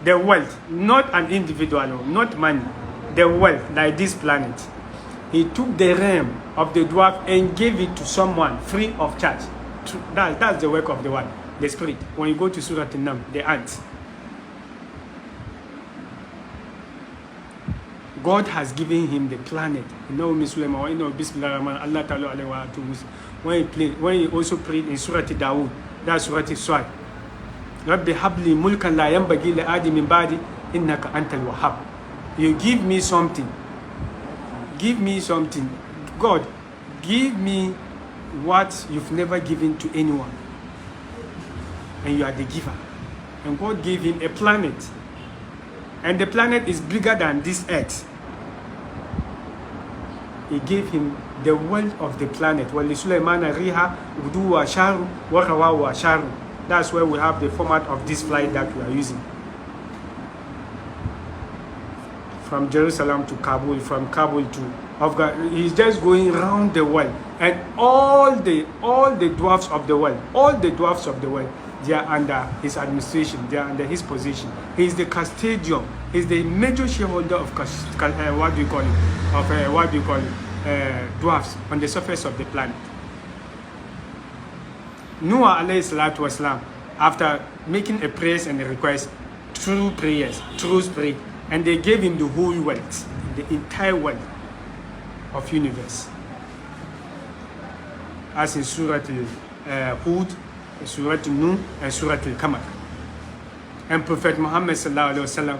the wealth, not an individual, not money, the wealth, like this planet. He took the realm of the dwarf and gave it to someone free of charge. That's the work of the one, the spirit. When you go to Surah An-Nam, the ants. God has given him the planet. You know, Sulaiman, you know, Bismillah Rahman, Allah Ta'ala alayhi wa when he also prayed in Surah Dawood, that's Surah Swad. Rabbi habli mulkan la yanbaghi li adi min ba'di innaka antal wahhab. You give me something. Give me something. God, give me what you've never given to anyone. And you are the giver. And God gave him a planet. And the planet is bigger than this earth. He gave him the wealth of the planet. That's where we have the format of this flight that we are using. From Jerusalem to Kabul, from Kabul to Afghanistan. He's just going around the world. And all the dwarfs of the world, they are under his administration, they are under his position. He is the custodian, he is the major shareholder of dwarfs on the surface of the planet. Noah alayhi salatu wasalam, after making a prayer and a request, through prayers, through spirit, and they gave him the whole wealth, the entire wealth of universe. As in Surah Hud, Surah Nuh, and Surah Al-Qamar. And Prophet Muhammad sallallahu alaihi wasallam,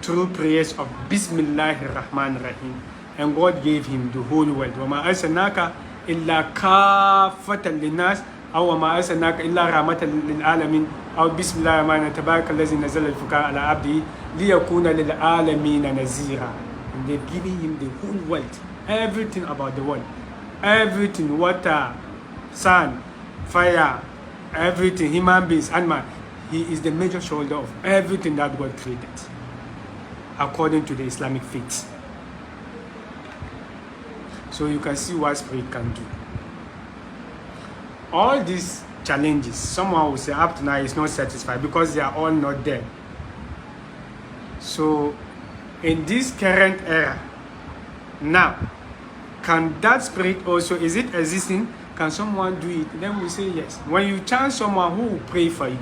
through prayers of Bismillahir Rahmanir Rahim, and God gave him the whole world. وَمَا أَرْسَلْنَاكَ إِلَّا كَافَّةً لِلنَّاسِ أو وَمَا أَرْسَلْنَاكَ إِلَّا رَحْمَةً لِلْعَالَمِينَ أو بسم الله الرحمن الرحيم تبارك الذي نزل الفرقان على عبده ليكون للعالمين نذيرا. And they've given him the whole world, everything about the world, everything, water, sun, fire, everything, human beings, animal. He is the major shoulder of everything that God created, according to the Islamic faith. So you can see what spirit can do. All these challenges, someone will say up to now is not satisfied because they are all not there. So in this current era, now, can that spirit also, is it existing? Can someone do it? Then we say yes. When you chance someone who will pray for you,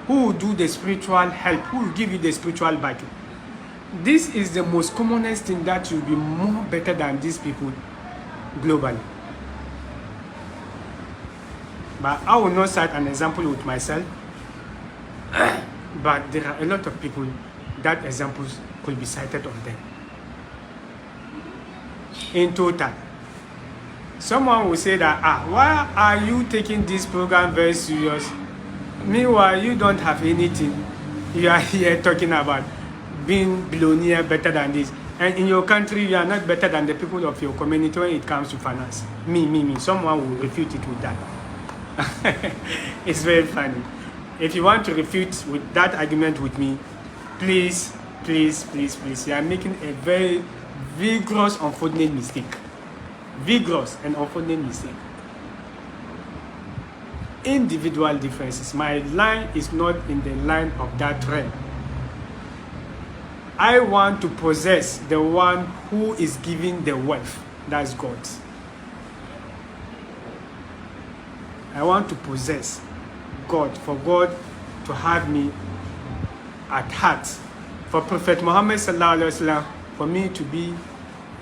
who will do the spiritual help, who will give you the spiritual backing, this is the most commonest thing that will be more better than these people globally. But I will not cite an example with myself. But there are a lot of people that examples could be cited on them. In total, someone will say that, why are you taking this program very serious? Meanwhile, you don't have anything. You are here talking about being billionaire better than this. And in your country, you are not better than the people of your community when it comes to finance. Me. Someone will refute it with that. It's very funny. If you want to refute with that argument with me, please, you are making a very vigorous, unfortunate mistake. Vigorous and unfortunate mistake. Individual differences. My line is not in the line of that realm. I want to possess the one who is giving the wealth. That's God. I want to possess God, for God to have me at heart. For Prophet Muhammad sallallahu alaihi wasallam, for me to be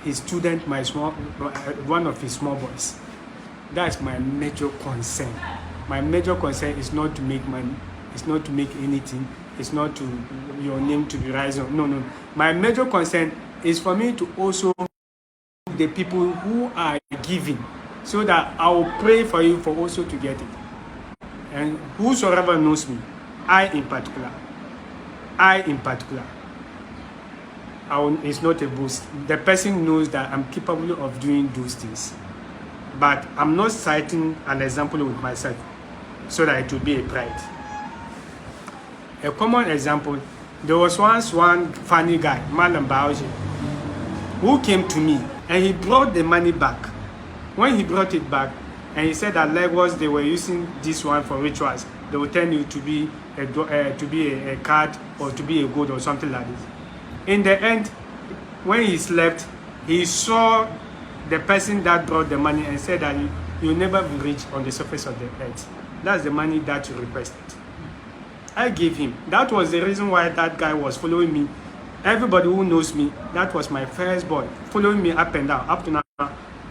his student, one of his small boys. That's my major concern. My major concern is not to make money. It's not to make anything. It's not to your name to be rising. No. My major concern is for me to also the people who are giving, so that I will pray for you for also to get it. And whosoever knows me, I in particular, it's not a boast. The person knows that I'm capable of doing those things. But I'm not citing an example with myself so that it will be a pride. A common example, there was once one funny guy, Malam Baoji, who came to me and he brought the money back. When he brought it back, and he said that Lagos, they were using this one for rituals, they will turn you to be a card or to be a gold or something like this. In the end, when he slept, he saw the person that brought the money and said that you never will reach on the surface of the earth. That's the money that you requested. I gave him. That was the reason why that guy was following me. Everybody who knows me, that was my first boy, following me up and down. Up to now,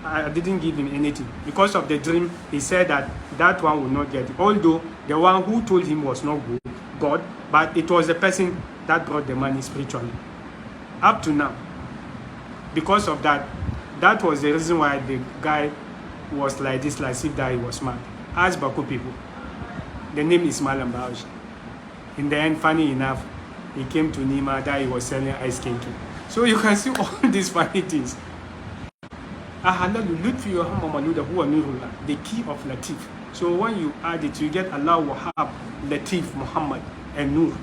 I didn't give him anything. Because of the dream, he said that that one will not get it. Although the one who told him was not God, but it was the person that brought the money spiritually. Up to now. Because of that, that was the reason why the guy was like this, like if that he was mad. Ask Baku people. The name is Malam Bauchi. In the end, funny enough, he came to Nima that he was selling ice cream to. So you can see all these funny things. The key of Latif. So when you add it, you get Allah, Wahab, Latif, Muhammad, and Nur,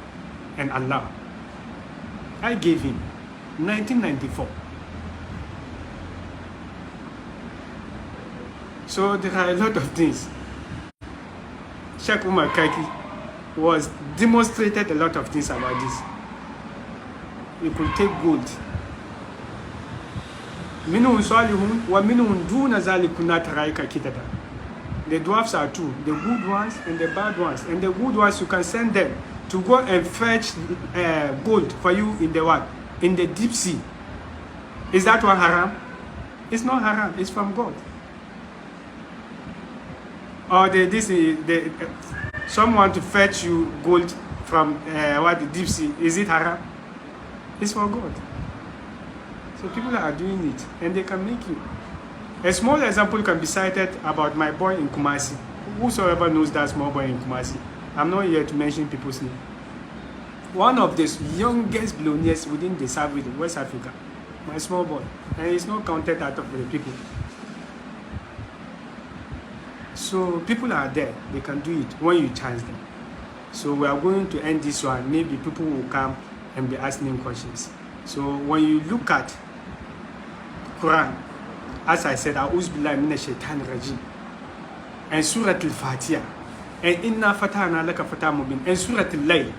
and Allah. I gave him 1994. So there are a lot of things. Sheikh Umar Kaki was demonstrated a lot of things about this. You could take gold. Minun salihun wa minun duna zalikuna taraika kidada. The dwarfs are two, the good ones and the bad ones. And the good ones, you can send them to go and fetch gold for you in the what? In the deep sea. Is that one haram? It's not haram, it's from God. Or someone to fetch you gold from the deep sea, is it haram? It's for God. So people are doing it, and they can make you. A small example can be cited about my boy in Kumasi. Whosoever knows that small boy in Kumasi, I'm not here to mention people's name. One of the youngest billionaires within the South, West Africa, my small boy, and he's not counted out of the people. So people are there, they can do it when you chance them. So we are going to end this one. Maybe people will come and be asking questions. So when you look at Quran, as I said, A'udhu billahi minash shaitanir rajim, and Surah Al-Fatiha, and Inna Fatahna Laka Fatah Mubin, and Surah Al-Layl,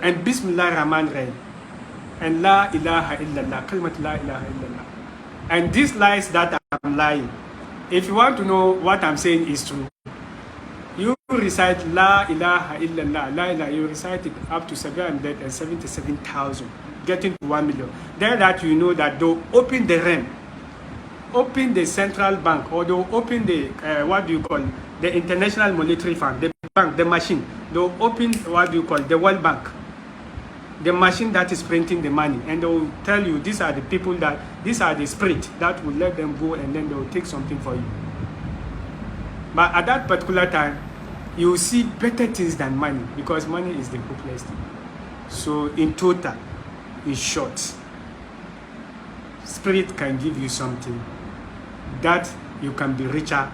and Bismillah Rahman Rahim, and La ilaha illallah, Kalmat La ilaha illallah. And these lies that I'm lying, if you want to know what I'm saying is true, you recite La ilaha illallah, La ilaha, you recite it up to 777,000, getting to 1 million. Then that you know that they'll open the realm, open the central bank, or they'll open the, what do you call, the International Monetary Fund, the bank, the machine. They'll open, what do you call, the World Bank, the machine that is printing the money, and they will tell you these are the people that, these are the spirit that will let them go, and then they will take something for you. But at that particular time, you will see better things than money, because money is the hopeless thing. So in total, in short, spirit can give you something that you can be richer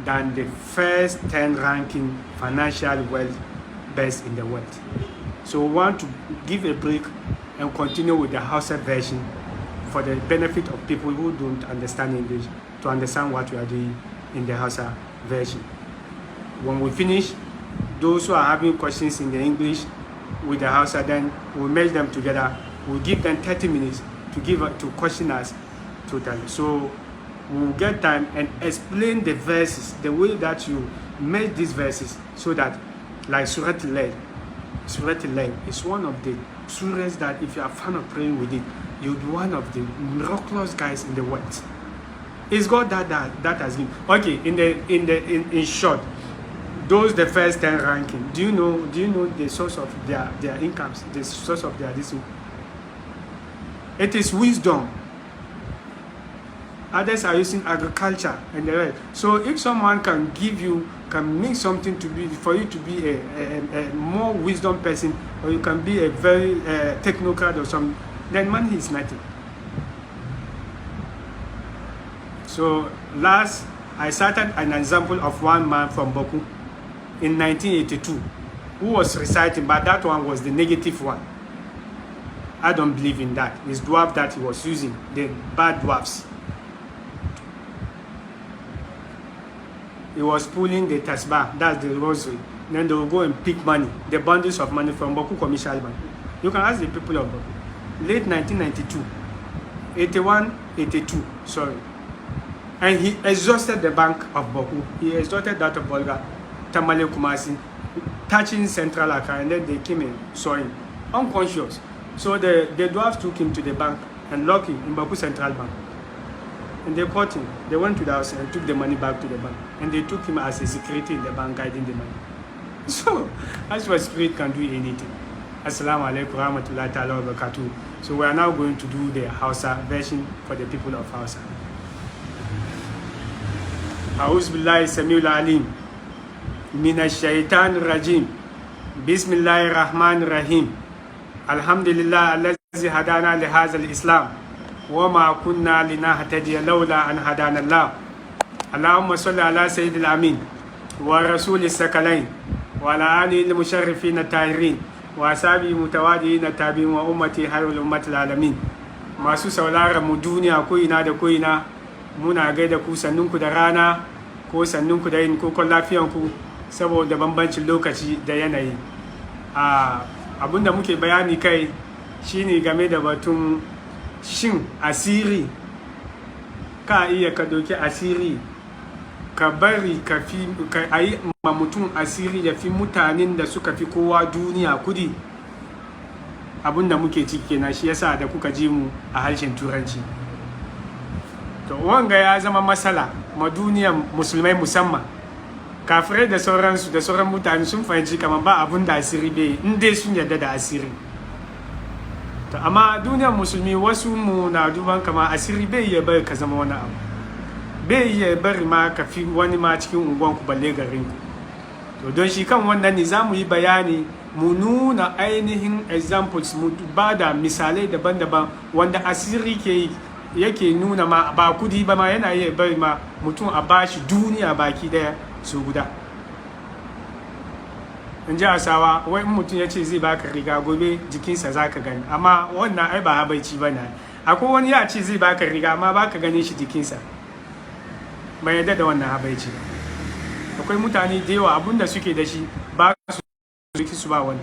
than the first 10 ranking financial wealth best in the world. So we want to give a break and continue with the Hausa version for the benefit of people who don't understand English, to understand what we are doing in the Hausa version. When we finish, those who are having questions in the English with the Hausa, then we'll merge them together. We'll give them 30 minutes to question us totally. So we'll get time and explain the verses, the way that you make these verses, so that, like Surah Al-Layl, Surah Al-Layl is one of the surahs that if you are a fan of praying with it, you'll be one of the miraculous guys in the world. It's God that has been. Okay, in short, those the first 10 ranking. Do you know the source of their incomes, the source of their this? It is wisdom. Others are using agriculture and the rest. So if someone can give you, can make something to be, for you to be a more wisdom person, or you can be a very technocrat or something, then money is nothing. So last, I cited an example of one man from Boku in 1982 who was reciting, but that one was the negative one. I don't believe in that. It's dwarf that he was using, the bad dwarfs. he was pulling the tasbah, that's the rosary. Then they will go and pick money, the bundles of money from Boku Commercial Bank. You can ask the people of Boku. Late 1992, 81, 82, sorry. And he exhausted the bank of Boku. He exhausted that of Bolga, Tamale Kumasi, touching Central Accra, and then they came and saw him, unconscious. So the dwarves took him to the bank and locked him in Boku Central Bank. And they caught him. They went to the house and took the money back to the bank. And they took him as a security in the bank, guiding the money. So that's what spirit can do anything. Assalamu alaikum warahmatullahi ta'ala wa barakatuh. So we are now going to do the Hausa version for the people of Hausa. A'udhu billahi samiul alim minash shaitanir rajim. Bismillahir rahmanir rahim. Alhamdulillah allazi hadana li hadzal islam wa ma kunna linahtadiya lawla an hadana Allah. Allahumma salli ala sayyidil amin wa rasulis sakalain wa ala alihi al-musharrifin at-tahirin wa ashabi mutawadiin tabi'in wa ummati hayrul ummatil alamin. Masu sauraron mu duniya ko ina da ko ina, muna gaida ku sannunku da rana ko sannunku da yin kokon lafiyanku saboda bambancin lokaci da yanayi. Abinda muke bayani kai shine game da batun shin asiri, ka iya ka doki asiri ka bari ka yi ma mutum asiri ya fi mutanen da suka fi kowa duniya kudi. Abinda muke ciki kenan, shi yasa da kuka ji mu a harshen turanci. To wanga ya zama matsala ma duniyar musulmai, musamman kafirai da sauransu da sauran mutane sun fahimci kamar ba abun da asiri bai, in dai sun yarda da asiri. To amma duniyar musulmi wasu mu na duban kamar asiri bai iya bari ka zama wani abu, bai iya bari ma ka fi wani ma cikin unguwanku balle garin ku. To don shi kan wannan ne za mu yi bayani, mu nuna ainihin examples, mu ba da misalai daban-daban wanda asiri yake nuna ma ba kudi ba ma yana iya bari ma mutum a bashi duniya baki daya su guda. In ji Hausawa, wai mutum ya ce zai baka riga gobe jikinsa za ka gani, amma wannan ai ba habaici ba na. Akwai wani ya ce zai baka riga amma baka ganin shi jikinsa, bai yadda da wannan habaici. Akwai mutane da yawa abinda suke da shi ba su ba wani.